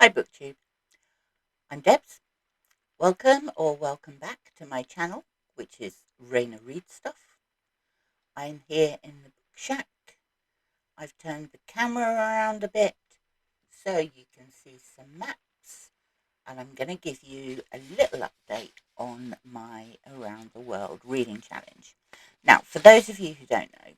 Hi BookTube, I'm Debs. Welcome back to my channel, which is Raina Read Stuff. I'm here in the book shack. I've turned the camera around a bit so you can see some maps, and I'm going to give you a little update on my Around the World reading challenge. Now, for those of you who don't know,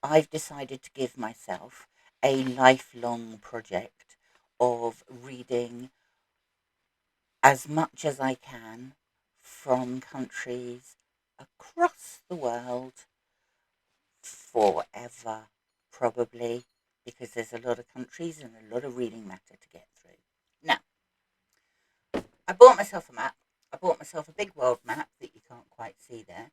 I've decided to give myself a lifelong project of reading as much as I can from countries across the world forever, probably, because there's a lot of countries and a lot of reading matter to get through. Now, I bought myself a map. I bought myself a big world map that you can't quite see there.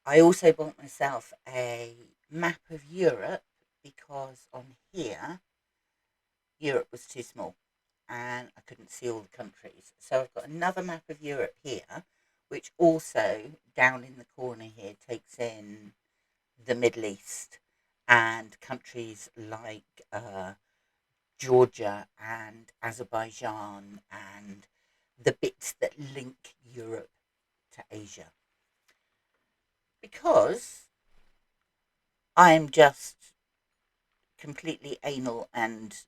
I also bought myself a map of Europe because on here, Europe was too small and I couldn't see all the countries. So I've got another map of Europe here, which also down in the corner here takes in the Middle East and countries like Georgia and Azerbaijan and the bits that link Europe to Asia. Because I'm just completely anal and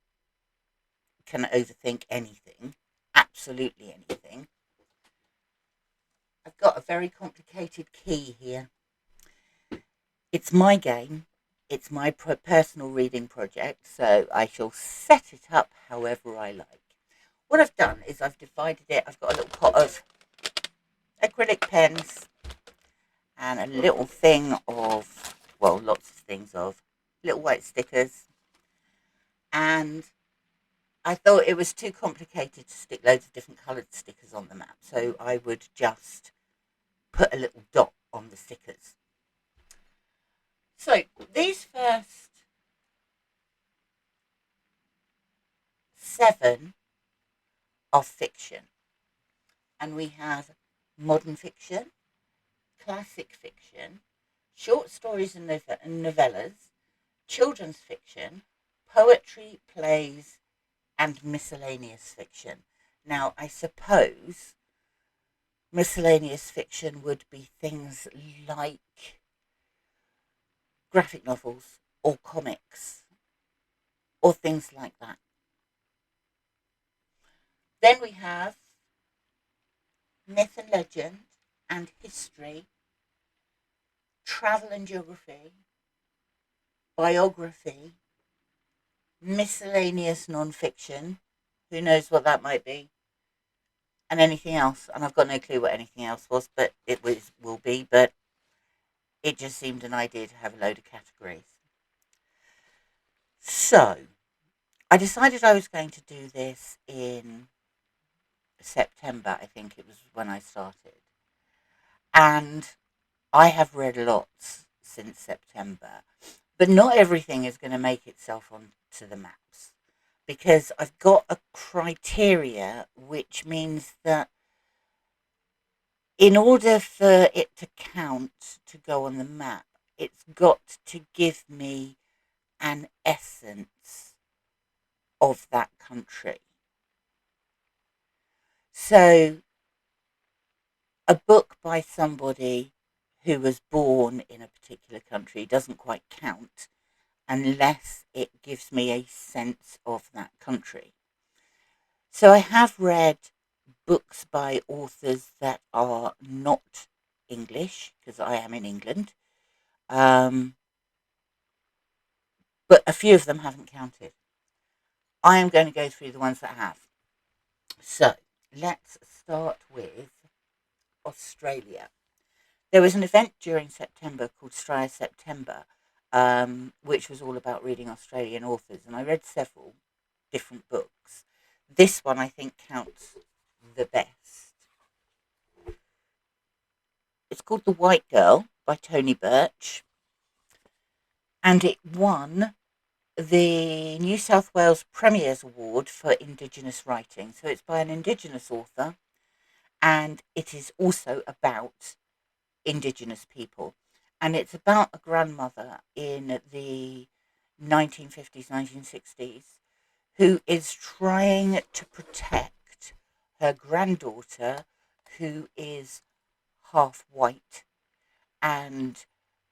can overthink anything, absolutely anything, I've got a very complicated key here. It's my game. It's my personal reading project, so I shall set it up however I like. What I've done is I've divided it. I've got a little pot of acrylic pens and a little thing of, well, lots of things of little white stickers. And I thought it was too complicated to stick loads of different coloured stickers on the map, so I would just put a little dot on the stickers. So these first 7 are fiction, and we have modern fiction, classic fiction, short stories and novellas, children's fiction, poetry, plays, and miscellaneous fiction. Now, I suppose miscellaneous fiction would be things like graphic novels or comics or things like that. Then we have myth and legend and history, travel and geography, biography, miscellaneous non-fiction, who knows what that might be, and anything else. And I've got no clue what anything else was, but will be, but it just seemed an idea to have a load of categories. So I decided I was going to do this in September, I think it was when I started. And I have read lots since September, but not everything is going to make itself onto the maps because I've got a criteria, which means that in order for it to count to go on the map, it's got to give me an essence of that country. So a book by somebody who was born in a particular country doesn't quite count unless it gives me a sense of that country. So I have read books by authors that are not English, because I am in England, but a few of them haven't counted. I am going to go through the ones that have. So let's start with Australia. There was an event during September called Straya September, which was all about reading Australian authors, and I read several different books. This one I think counts the best. It's called The White Girl by Tony Birch, and it won the New South Wales Premier's Award for Indigenous Writing. So it's by an Indigenous author, and it is also about Indigenous people. And it's about a grandmother in the 1950s, 1960s, who is trying to protect her granddaughter, who is half white and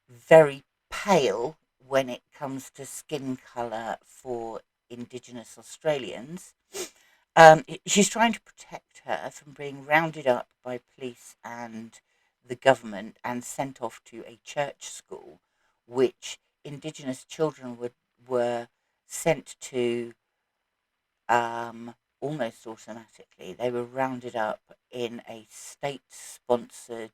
very pale when it comes to skin colour for Indigenous Australians. She's trying to protect her from being rounded up by police and the government and sent off to a church school, which Indigenous children were sent to almost automatically. They were rounded up in a state-sponsored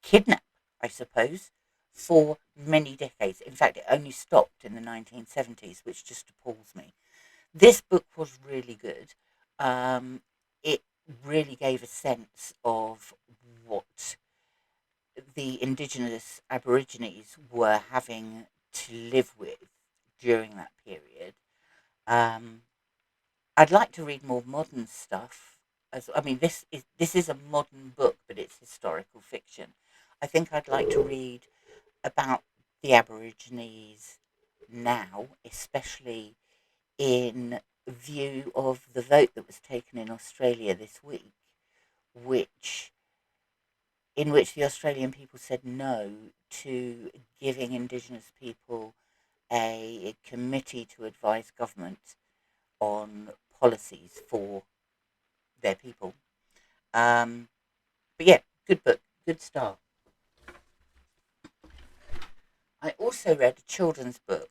kidnap, I suppose, for many decades. In fact, it only stopped in the 1970s, which just appalls me. This book was really good. It really gave a sense of what the Indigenous Aborigines were having to live with during that period. I'd like to read more modern stuff. I mean, this is a modern book, but it's historical fiction. I think I'd like to read about the Aborigines now, especially in view of the vote that was taken in Australia this week, which in which the Australian people said no to giving Indigenous people a committee to advise government on policies for their people. But yeah, good book, good start. I also read a children's book,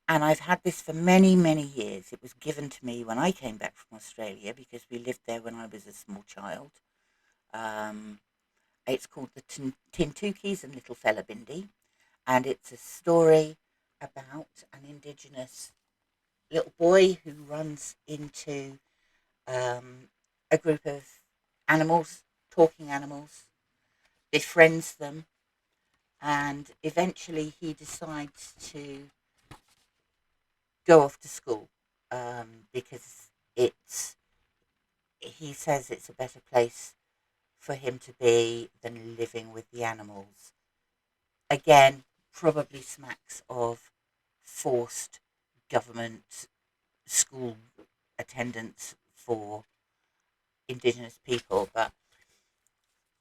and I've had this for many, many years. It was given to me when I came back from Australia because we lived there when I was a small child. It's called The Tintookies and Little Fella Bindi, and it's a story about an Indigenous little boy who runs into a group of animals, talking animals, befriends them, and eventually he decides to go off to school because he says it's a better place for him to be than living with the animals. Again, probably smacks of forced government school attendance for Indigenous people, but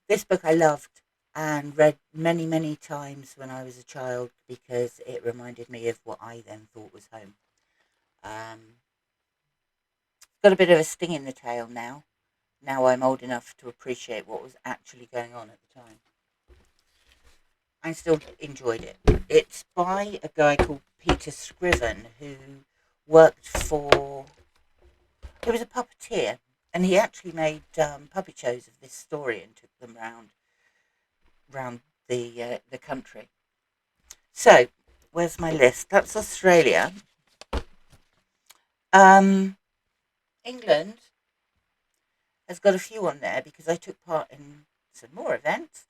this book I loved and read many, many times when I was a child because it reminded me of what I then thought was home. Got a bit of a sting in the tail now. Now I'm old enough to appreciate what was actually going on at the time. I still enjoyed it. It's by a guy called Peter Scriven who worked for... He was a puppeteer, and he actually made puppet shows of this story and took them round the country. So, where's my list? That's Australia. England has got a few on there because I took part in some more events.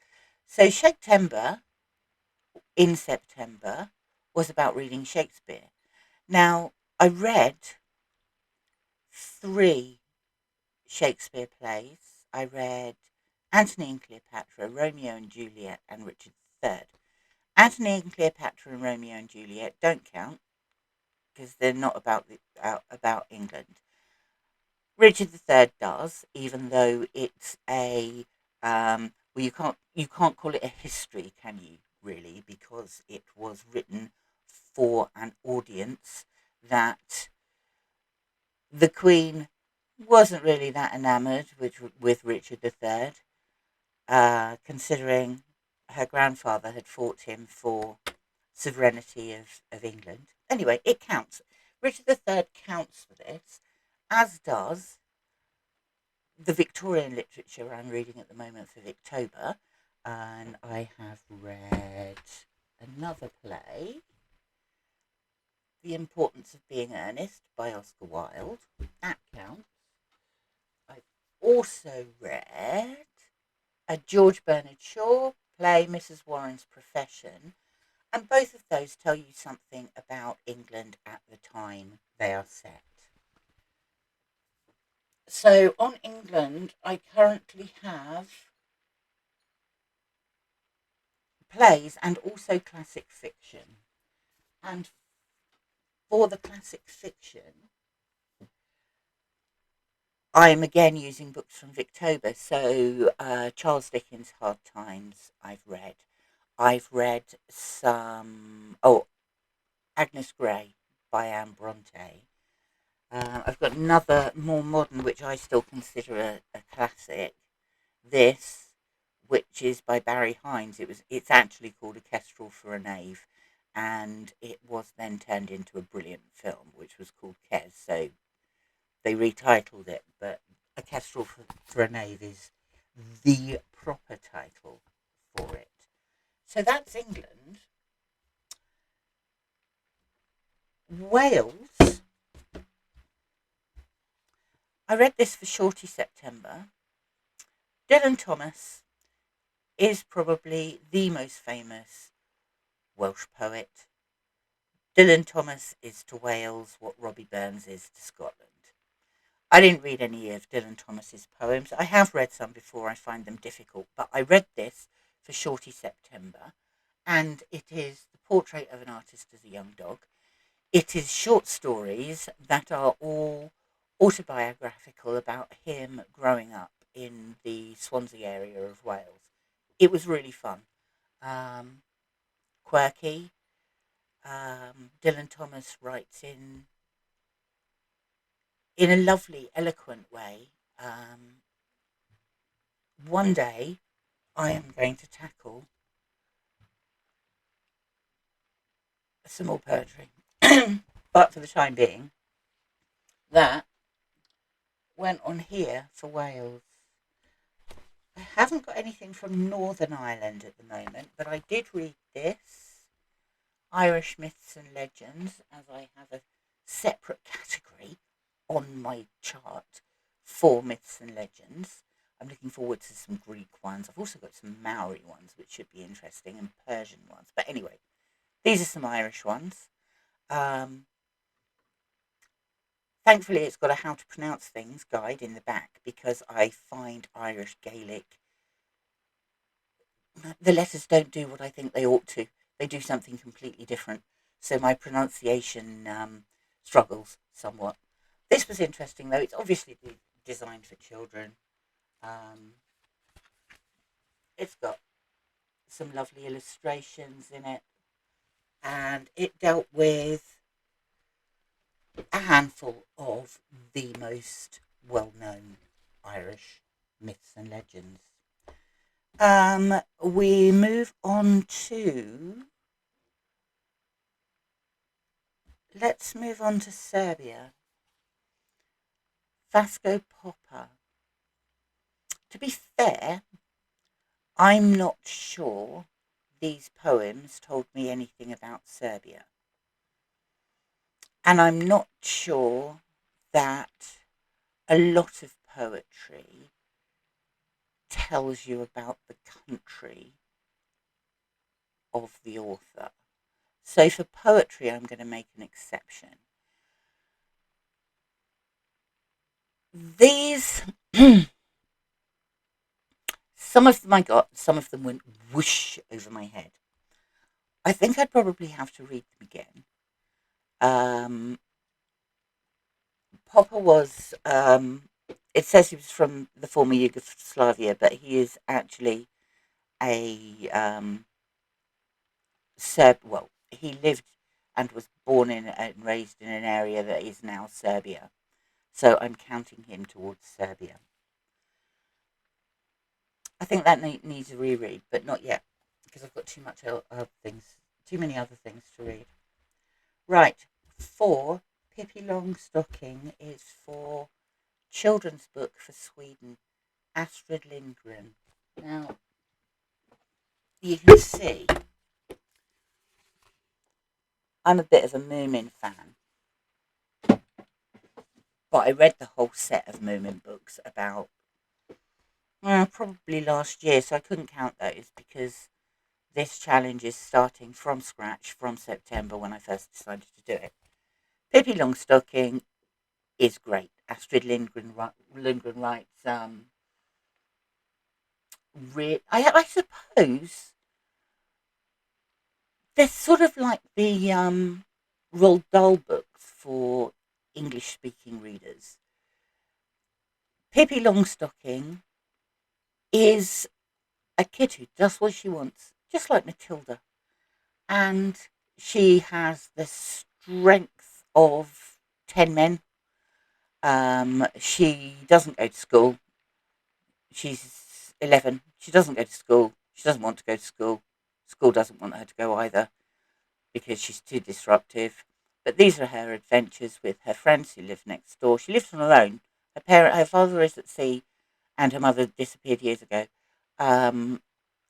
So Shakespeare in September was about reading Shakespeare. Now, I read 3 Shakespeare plays. I read Antony and Cleopatra, Romeo and Juliet, and Richard III. Antony and Cleopatra and Romeo and Juliet don't count because they're not about England. Richard III does, even though it's a well, you can't call it a history, can you? Really, because it was written for an audience that the Queen wasn't really that enamoured with Richard III, considering her grandfather had fought him for sovereignty of England. Anyway, it counts. Richard III counts for this, as does the Victorian literature I'm reading at the moment for Victober. And I have read another play, The Importance of Being Earnest by Oscar Wilde. That counts. I've also read a George Bernard Shaw play, Mrs. Warren's Profession, and both of those tell you something about England at the time they are set. So on England, I currently have plays and also classic fiction. And for the classic fiction, I'm again using books from Victober. So Charles Dickens' Hard Times I've read. I've read some, Agnes Grey by Bronte. I've got another more modern, which I still consider a classic. This, which is by Barry Hines. It's actually called A Kestrel for a Knave, and it was then turned into a brilliant film, which was called Kes. So they retitled it, but A Kestrel for a Knave is the proper title for it. So that's England. Wales. I read this for Shorty September. Dylan Thomas is probably the most famous Welsh poet. Dylan Thomas is to Wales what Robbie Burns is to Scotland. I didn't read any of Dylan Thomas's poems. I have read some before. I find them difficult, but I read this for Shorty September, and it is the portrait of an artist as a young dog. It is short stories that are all autobiographical about him growing up in the Swansea area of Wales. It was really fun. Quirky. Dylan Thomas writes in a lovely, eloquent way. One day I am going to tackle some more poetry. But for the time being, that went on here for Wales. I haven't got anything from Northern Ireland at the moment, but I did read this, Irish Myths and Legends, as I have a separate category on my chart for Myths and Legends. I'm looking forward to some Greek ones. I've also got some Maori ones, which should be interesting, and Persian ones. But anyway, these are some Irish ones. Thankfully, it's got a how to pronounce things guide in the back, because I find Irish Gaelic, the letters don't do what I think they ought to. They do something completely different. So my pronunciation struggles somewhat. This was interesting, though. It's obviously designed for children. It's got some lovely illustrations in it, and it dealt with a handful of the most well-known Irish myths and legends. We move on to... Let's move on to Serbia. Vasco Popa. To be fair, I'm not sure these poems told me anything about Serbia. And I'm not sure that a lot of poetry tells you about the country of the author. So for poetry, I'm going to make an exception. These, some of them I got, some of them went whoosh over my head. I think I'd probably have to read them again. Popa was, it says he was from the former Yugoslavia, but he is actually a Serb. Well, he lived and was born in and raised in an area that is now Serbia. So I'm counting him towards Serbia. I think that needs a reread, but not yet, because I've got too many other things to read. Right, 4, Pippi Longstocking is for children's book for Sweden, Astrid Lindgren. Now, you can see I'm a bit of a Moomin fan, but I read the whole set of Moomin books about probably last year, so I couldn't count those, because this challenge is starting from scratch from September, when I first decided to do it. Pippi Longstocking is great. Astrid Lindgren writes, I suppose they're sort of like the Roald Dahl books for English-speaking readers. Pippi Longstocking is a kid who does what she wants, just like Matilda. And she has the strength of 10 men. She doesn't go to school. She's 11. She doesn't go to school. She doesn't want to go to school. School doesn't want her to go either because she's too disruptive. But these are her adventures with her friends who live next door. She lives on her own. Her father is at sea, and her mother disappeared years ago. Um,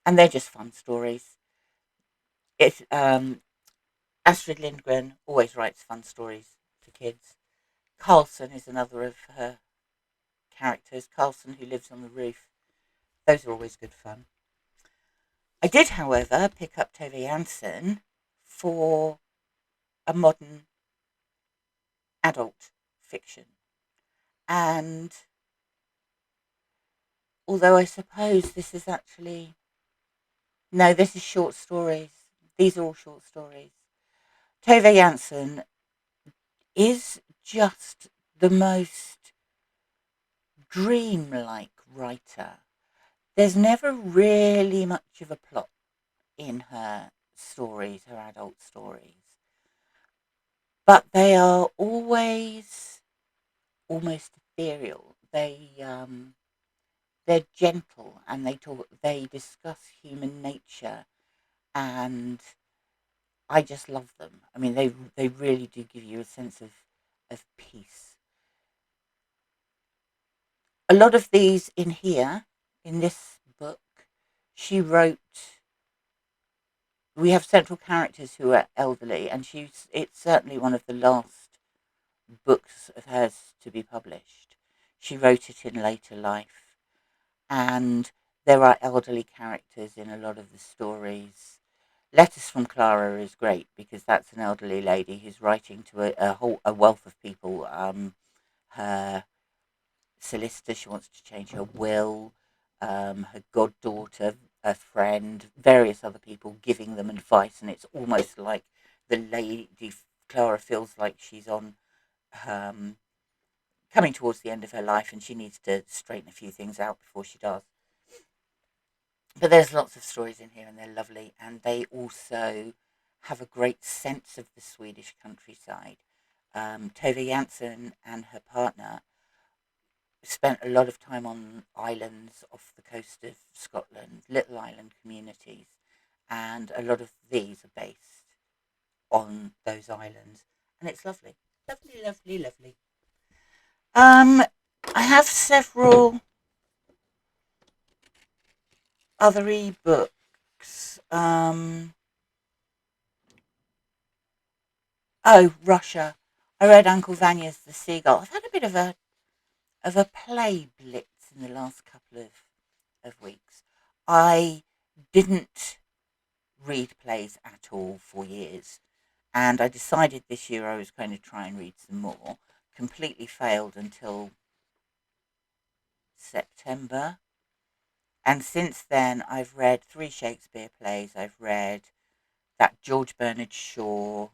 and they're just fun stories. It's Astrid Lindgren always writes fun stories for kids. Carlson is another of her characters. Carlson, who lives on the roof. Those are always good fun. I did, however, pick up Tove Jansson for a modern adult fiction. And although I suppose this is actually... No, this is short stories. These are all short stories. Tove Jansson is just the most dreamlike writer. There's never really much of a plot in her stories, her adult stories. But they are always almost ethereal. They're gentle, and they discuss human nature, and I just love them. I mean, they really do give you a sense of peace. A lot of these in here, in this book, she wrote. We have central characters who are elderly, and it's certainly one of the last books of hers to be published. She wrote it in later life, and there are elderly characters in a lot of the stories. Letters from Klara is great because that's an elderly lady who's writing to a wealth of people. Her solicitor, she wants to change her will. Her goddaughter, a friend, various other people giving them advice, and it's almost like the lady Klara feels like she's on coming towards the end of her life, and she needs to straighten a few things out before she does. But there's lots of stories in here, and they're lovely, and they also have a great sense of the Swedish countryside. Tove Jansson and her partner spent a lot of time on islands off the coast of Scotland, little island communities, and a lot of these are based on those islands, and it's lovely, lovely, lovely, lovely. I have several other ebooks. Oh, Russia. I read Uncle Vanya's The Seagull. I've had a bit of a play blitz in the last couple of weeks. I didn't read plays at all for years, and I decided this year I was going to try and read some more. Completely failed until September. And since then, I've read 3 Shakespeare plays. I've read that George Bernard Shaw,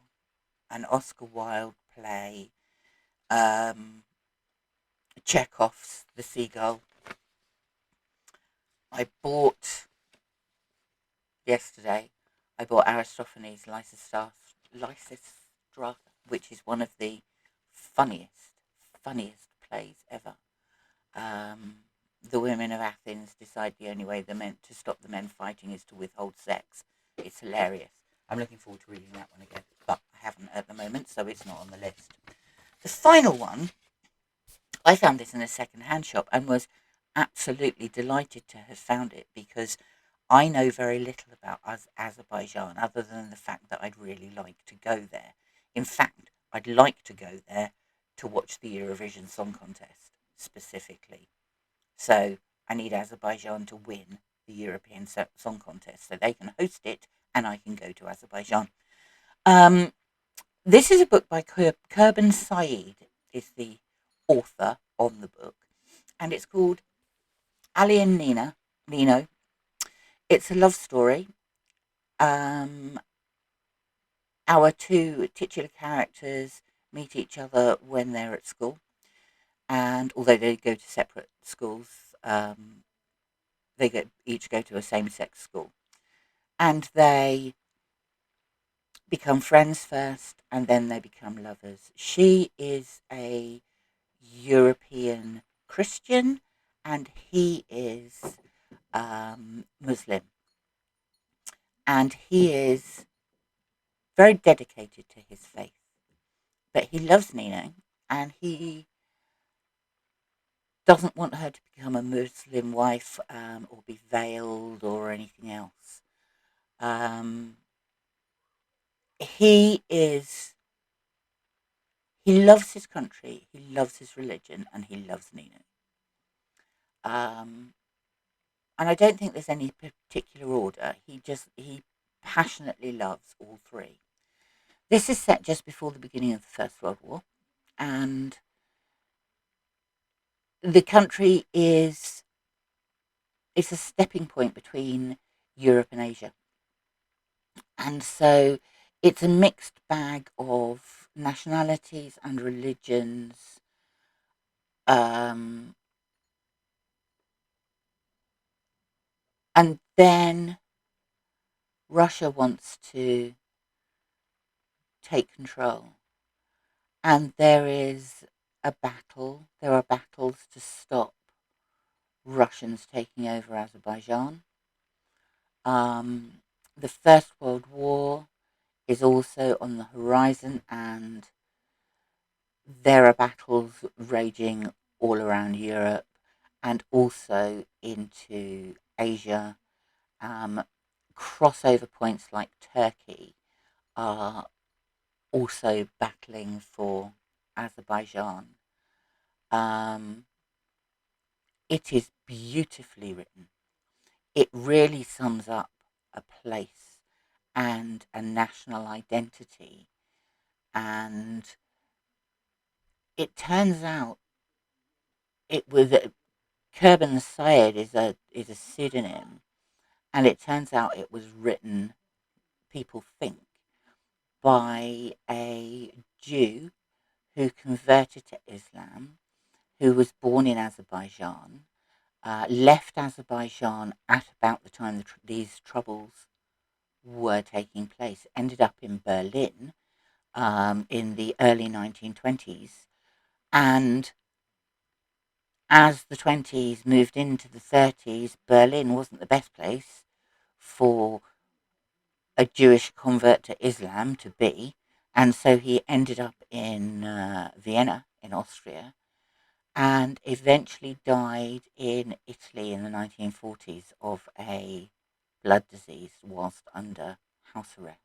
an Oscar Wilde play, Chekhov's The Seagull. I bought yesterday. I bought Aristophanes' Lysistrata, which is one of the funniest plays ever. The women of Athens decide the only way to stop the men fighting is to withhold sex. It's hilarious. I'm looking forward to reading that one again, but I haven't at the moment, so it's not on the list. The final one, I found this in a second-hand shop and was absolutely delighted to have found it because I know very little about Azerbaijan other than the fact that I'd really like to go there. In fact, I'd like to go there to watch the Eurovision Song Contest specifically. So I need Azerbaijan to win the European Song Contest so they can host it and I can go to Azerbaijan. This is a book by Kurban Said, is the author on the book, and it's called Ali and Nino. It's a love story. our two titular characters meet each other when they're at school, and although they go to separate schools, each go to a same-sex school, and they become friends first, and then they become lovers. She is a European Christian, and he is Muslim, and he is very dedicated to his faith. But he loves Nina, and he doesn't want her to become a Muslim wife, or be veiled or anything else. He is. He loves his country, he loves his religion, and he loves Nina. Um, and I don't think there's any particular order. He passionately loves all three. This is set just before the beginning of the First World War, and the country is it's a stepping point between Europe and Asia, and so it's a mixed bag of nationalities and religions. Um, and then Russia wants to take control, and there are battles to stop Russians taking over Azerbaijan. The First World War is also on the horizon, and there are battles raging all around Europe and also into Asia. Um, Crossover points like Turkey are also battling for Azerbaijan. Um, it is beautifully written. It really sums up a place and a national identity. And it turns out it was Kurban Syed is a pseudonym, and it turns out it was written, people think, by a Jew who converted to Islam, who was born in Azerbaijan, left Azerbaijan at about the time these troubles were taking place, ended up in Berlin in the early 1920s. And as the 20s moved into the 30s, Berlin wasn't the best place for a Jewish convert to Islam to be. And so he ended up in Vienna, in Austria, and eventually died in Italy in the 1940s of a blood disease whilst under house arrest.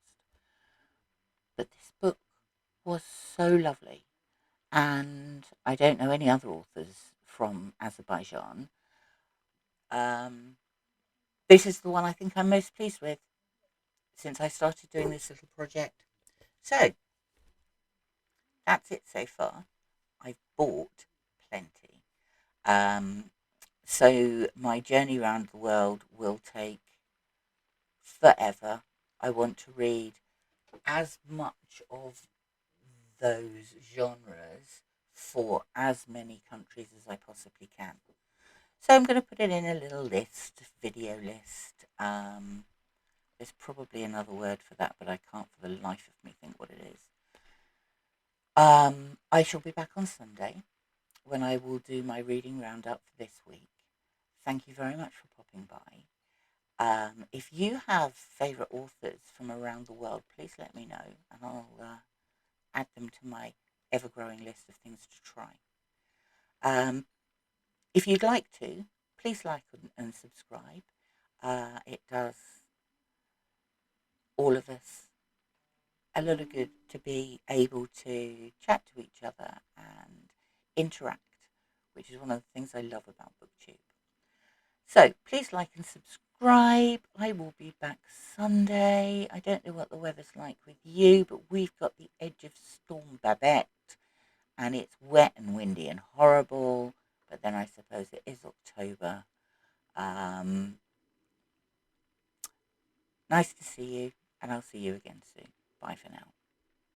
But this book was so lovely, and I don't know any other authors from Azerbaijan. Um, this is the one I think I'm most pleased with since I started doing this little project. So that's it so far. I've bought plenty. Um, so my journey around the world will take forever. I want to read as much of those genres for as many countries as I possibly can. So I'm going to put it in a little list, video list. There's probably another word for that, but I can't for the life of me think what it is. I shall be back on Sunday when I will do my reading roundup for this week. Thank you very much for popping by. If you have favourite authors from around the world, please let me know, and I'll add them to my ever-growing list of things to try. If you'd like to, please like and subscribe. It does all of us a lot of good to be able to chat to each other and interact, which is one of the things I love about BookTube. So please like and subscribe. I will be back Sunday. I don't know what the weather's like with you, but we've got the edge of Storm Babette, and it's wet and windy and horrible. But then I suppose it is October. Nice to see you, and I'll see you again soon. Bye for now.